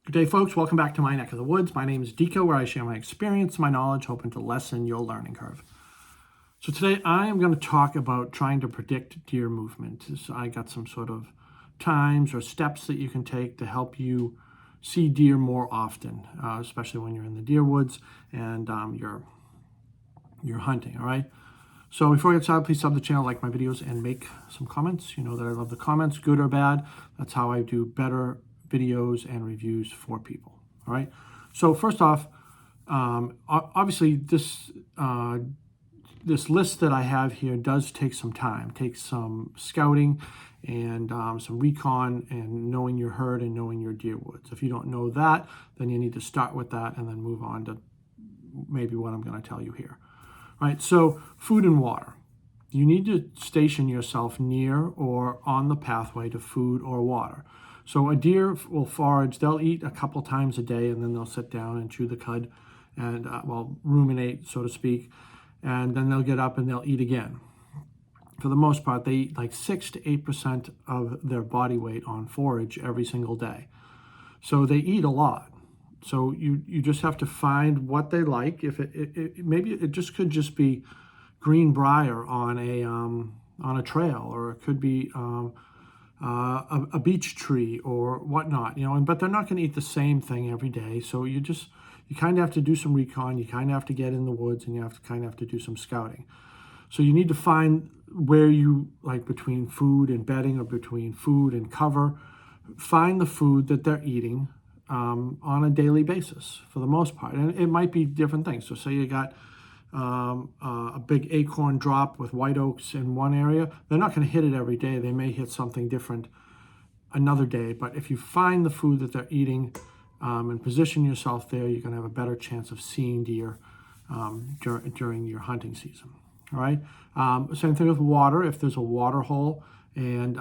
Good day, folks. Welcome back to my neck of the woods. My name is Deco, where I share my experience, my knowledge, hoping to lessen your learning curve. So today I am going to talk about trying to predict deer movement. So I got some sort of times or steps that you can take to help you see deer more often, especially when you're in the deer woods and you're hunting. All right. So before I get started, please sub the channel, like my videos, and make some comments. You know that I love the comments, good or bad. That's how I do better videos and reviews for people. All right. So first off, obviously this list that I have here does take some time, takes some scouting and some recon and knowing your herd and knowing your deer woods. If you don't know that, then you need to start with that and then move on to maybe what I'm going to tell you here. All right. So food and water. You need to station yourself near or on the pathway to food or water. So a deer will forage, they'll eat a couple times a day, and then they'll sit down and chew the cud and, ruminate, so to speak, and then they'll get up and they'll eat again. For the most part, they eat like 6 to 8% of their body weight on forage every single day. So they eat a lot. So you just have to find what they like. If maybe it just could just be green briar on a trail, or it could be a beech tree or whatnot, but they're not going to eat the same thing every day. So you kind of have to do some recon. You kind of have to get in the woods, and you have to do some scouting. So you need to find where you, like between food and bedding or between food and cover, find the food that they're eating on a daily basis for the most part. And it might be different things. So say you got a big acorn drop with white oaks in one area, they're not going to hit it every day. They may hit something different another day. But if you find the food that they're eating and position yourself there, you're going to have a better chance of seeing deer during your hunting season. All right. Same thing with water. If there's a water hole and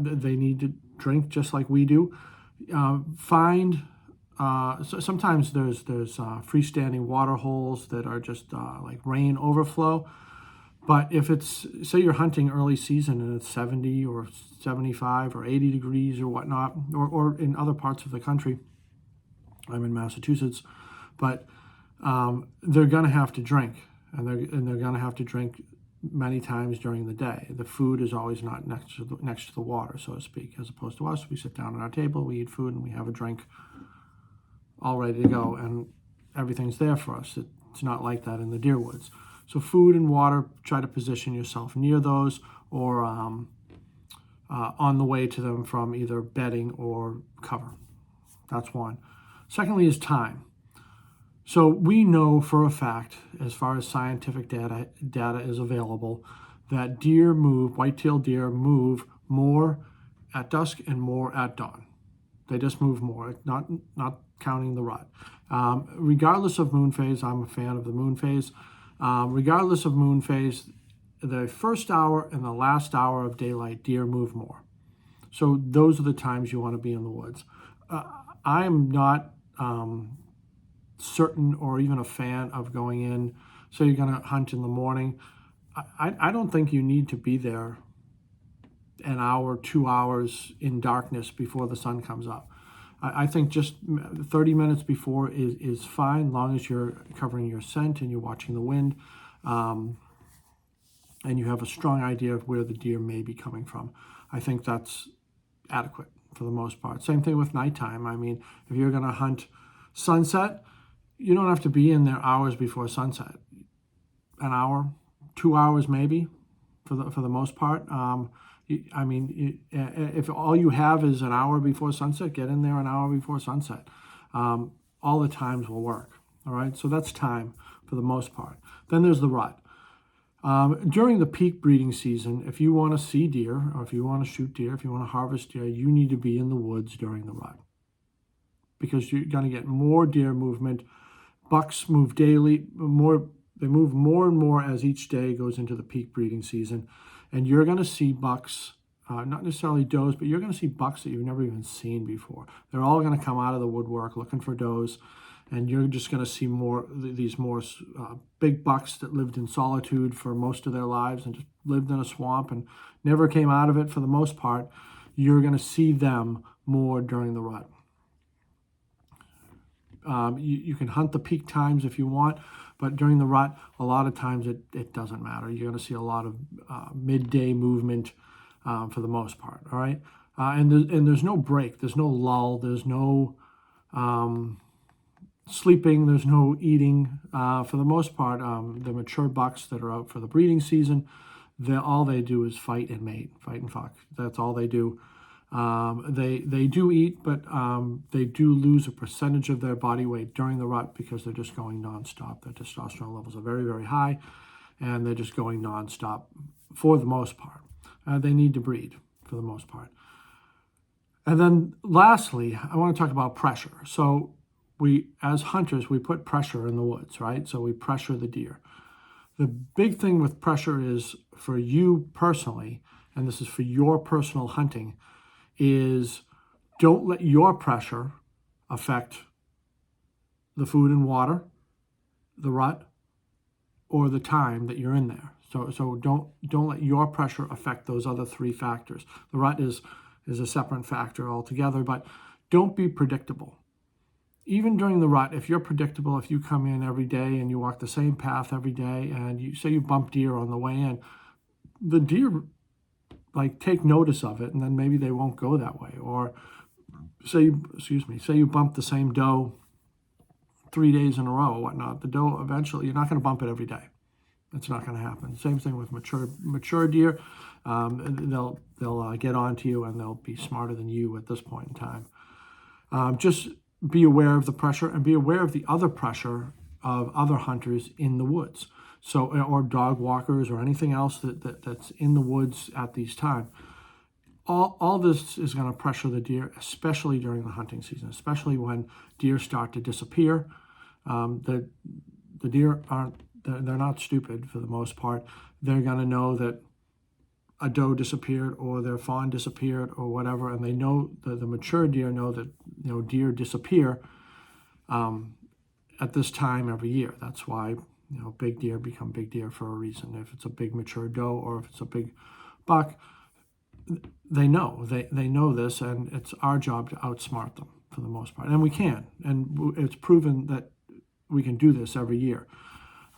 they need to drink just like we do, find. So sometimes there's freestanding water holes that are just like rain overflow. But if it's, say you're hunting early season and it's 70 or 75 or 80 degrees or whatnot, or in other parts of the country, I'm in Massachusetts, but they're going to have to drink, and they're going to have to drink many times during the day. The food is always not next to the water, so to speak, as opposed to us. We sit down at our table, we eat food, and we have a drink all ready to go, and everything's there for us. It's not like that in the deer woods. So food and water, try to position yourself near those or on the way to them from either bedding or cover. That's one. Secondly is time. So we know for a fact, as far as scientific data is available, that white-tailed deer move more at dusk and more at dawn. They just move more, not counting the rut. Regardless of moon phase, I'm a fan of the moon phase. Regardless of moon phase, the first hour and the last hour of daylight, deer move more. So those are the times you want to be in the woods. I'm not certain or even a fan of going in, so you're going to hunt in the morning. I don't think you need to be there an hour, 2 hours in darkness before the sun comes up. I think just 30 minutes before is fine, long as you're covering your scent and you're watching the wind, and you have a strong idea of where the deer may be coming from. I think that's adequate for the most part. Same thing with nighttime. I mean, if you're going to hunt sunset, you don't have to be in there hours before sunset. An hour, 2 hours maybe, for the most part. I mean, if all you have is an hour before sunset, get in there an hour before sunset. All the times will work. All right, so that's time for the most part. Then there's the rut. During the peak breeding season, if you want to see deer, or if you want to shoot deer, if you want to harvest deer, you need to be in the woods during the rut, because you're going to get more deer movement. Bucks move daily, they move more and more as each day goes into the peak breeding season. And you're going to see bucks, not necessarily does, but you're going to see bucks that you've never even seen before. They're all going to come out of the woodwork looking for does, and you're just going to see these big bucks that lived in solitude for most of their lives and just lived in a swamp and never came out of it for the most part. You're going to see them more during the rut. You can hunt the peak times if you want, but during the rut, a lot of times it doesn't matter. You're going to see a lot of midday movement for the most part, all right? And there's no break, there's no lull, there's no sleeping, there's no eating. For the most part, the mature bucks that are out for the breeding season, all they do is fight and mate, fight and fuck. That's all they do. They do eat, but they do lose a percentage of their body weight during the rut because they're just going nonstop. Their testosterone levels are very, very high, and they're just going nonstop for the most part. They need to breed for the most part. And then lastly, I want to talk about pressure. So we, as hunters, we put pressure in the woods, right? So we pressure the deer. The big thing with pressure is for you personally, and this is for your personal hunting, is don't let your pressure affect the food and water, the rut, or the time that you're in there. So don't let your pressure affect those other three factors. The rut is a separate factor altogether, but don't be predictable. Even during the rut, if you're predictable, if you come in every day and you walk the same path every day, and you say you bump deer on the way in, the deer take notice of it, and then maybe they won't go that way. Or say you bump the same doe 3 days in a row or whatnot. The doe eventually, you're not going to bump it every day. It's not going to happen. Same thing with mature deer. They'll get onto you, and they'll be smarter than you at this point in time. Just be aware of the pressure, and be aware of the other pressure of other hunters in the woods. So, or dog walkers or anything else that's in the woods at these times. All this is going to pressure the deer, especially during the hunting season, especially when deer start to disappear. The deer they're not stupid for the most part. They're going to know that a doe disappeared or their fawn disappeared or whatever, and they know the mature deer know that deer disappear at this time every year. That's why big deer become big deer for a reason. If it's a big mature doe or if it's a big buck, they know this, and it's our job to outsmart them for the most part, and we can, and it's proven that we can do this every year.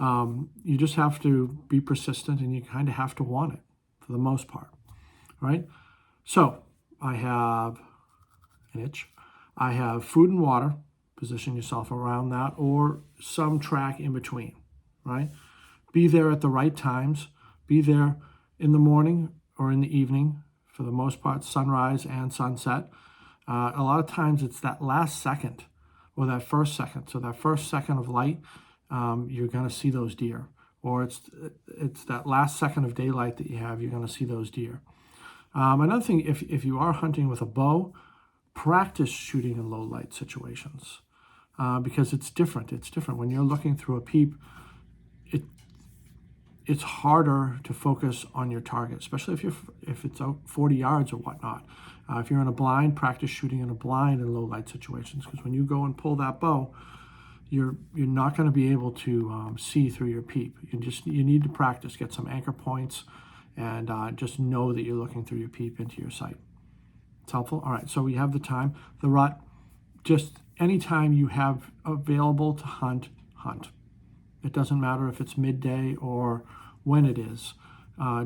You just have to be persistent, and you kind of have to want it for the most part, right? So I have an itch. I have food and water. Position yourself around that, or some track in between, right? Be there at the right times. Be there in the morning or in the evening, for the most part, sunrise and sunset. A lot of times it's that last second or that first second. So that first second of light, you're going to see those deer. Or it's that last second of daylight that you have, you're going to see those deer. Another thing, if you are hunting with a bow, practice shooting in low light situations. Because it's different. It's different. When you're looking through a peep, it's harder to focus on your target, especially if it's out 40 yards or whatnot. If you're in a blind, practice shooting in a blind in low light situations, because when you go and pull that bow, you're not going to be able to see through your peep. You need to practice, get some anchor points, and just know that you're looking through your peep into your sight. It's helpful. All right, so we have the time. The rut, just anytime you have available to hunt. It doesn't matter if it's midday or when it is.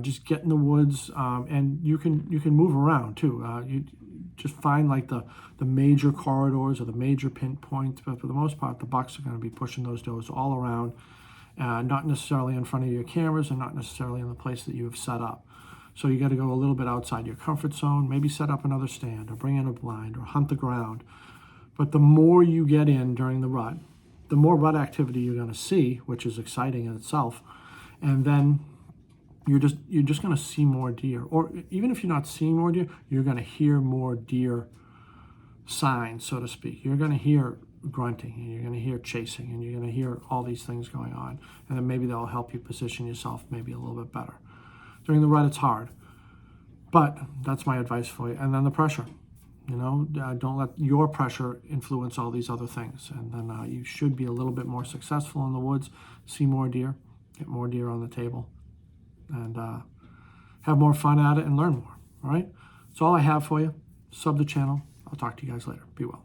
Just get in the woods, and you can move around too. You just find the major corridors or the major pinpoints, but for the most part, the bucks are going to be pushing those does all around, not necessarily in front of your cameras and not necessarily in the place that you have set up. So you got to go a little bit outside your comfort zone, maybe set up another stand or bring in a blind or hunt the ground. But the more you get in during the rut, the more rut activity you're going to see, which is exciting in itself. And then you're just going to see more deer. Or even if you're not seeing more deer, you're going to hear more deer signs, so to speak. You're going to hear grunting, and you're going to hear chasing, and you're going to hear all these things going on. And then maybe they'll help you position yourself maybe a little bit better. During the rut, it's hard. But that's my advice for you. And then the pressure. Don't let your pressure influence all these other things. And then you should be a little bit more successful in the woods, see more deer, get more deer on the table, and have more fun at it and learn more. All right? That's all I have for you. Sub the channel. I'll talk to you guys later. Be well.